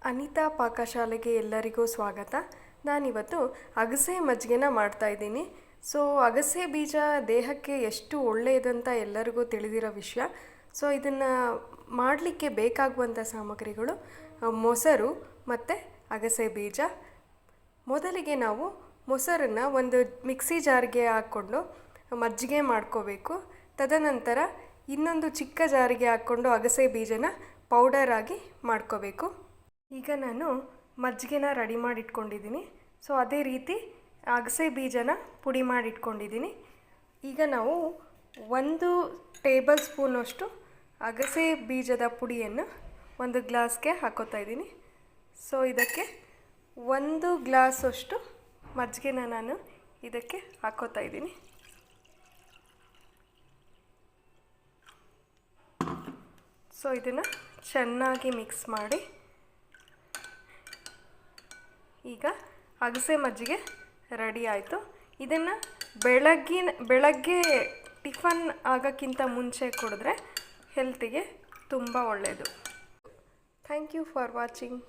ಅನಿತಾ ಪಾಕಶಾಲೆಗೆ ಎಲ್ಲರಿಗೂ ಸ್ವಾಗತ. ನಾನಿವತ್ತು ಅಗಸೆ ಮಜ್ಜಿಗೆನ ಮಾಡ್ತಾಯಿದ್ದೀನಿ. ಸೊ ಅಗಸೆ ಬೀಜ ದೇಹಕ್ಕೆ ಎಷ್ಟು ಒಳ್ಳೆಯದಂತ ಎಲ್ಲರಿಗೂ ತಿಳಿದಿರೋ ವಿಷಯ. ಸೊ ಇದನ್ನು ಮಾಡಲಿಕ್ಕೆ ಬೇಕಾಗುವಂಥ ಸಾಮಗ್ರಿಗಳು ಮೊಸರು ಮತ್ತು ಅಗಸೆ ಬೀಜ. ಮೊದಲಿಗೆ ನಾವು ಮೊಸರನ್ನು ಒಂದು ಮಿಕ್ಸಿ ಜಾರ್ಗೆ ಹಾಕ್ಕೊಂಡು ಮಜ್ಜಿಗೆ ಮಾಡ್ಕೋಬೇಕು. ತದನಂತರ ಇನ್ನೊಂದು ಚಿಕ್ಕ ಜಾರಿಗೆ ಹಾಕ್ಕೊಂಡು ಅಗಸೆ ಬೀಜನ ಪೌಡರ್ ಆಗಿ ಮಾಡ್ಕೋಬೇಕು. ಈಗ ನಾನು ಮಜ್ಜಿಗೆನ ರೆಡಿ ಮಾಡಿಟ್ಕೊಂಡಿದ್ದೀನಿ. ಸೊ ಅದೇ ರೀತಿ ಅಗಸೆ ಬೀಜನ ಪುಡಿ ಮಾಡಿಟ್ಕೊಂಡಿದ್ದೀನಿ. ಈಗ ನಾವು 1 ಟೇಬಲ್ ಸ್ಪೂನಷ್ಟು ಅಗಸೆ ಬೀಜದ ಪುಡಿಯನ್ನು ಒಂದು ಗ್ಲಾಸ್ಗೆ ಹಾಕೋತಾ ಇದ್ದೀನಿ. ಸೊ ಇದಕ್ಕೆ 1 ಗ್ಲಾಸಷ್ಟು ಮಜ್ಜಿಗೆನ ನಾನು ಇದಕ್ಕೆ ಹಾಕೋತಾ ಇದ್ದೀನಿ. ಸೊ ಇದನ್ನು ಚೆನ್ನಾಗಿ ಮಿಕ್ಸ್ ಮಾಡಿ, ಈಗ ಅಗಸೆ ಮಜ್ಜಿಗೆ ರೆಡಿ ಆಯಿತು. ಇದನ್ನು ಬೆಳಗ್ಗೆ ಟಿಫನ್ ಆಗೋಕ್ಕಿಂತ ಮುಂಚೆ ಕುಡಿದ್ರೆ ಹೆಲ್ತಿಗೆ ತುಂಬ ಒಳ್ಳೆಯದು. Thank you for watching.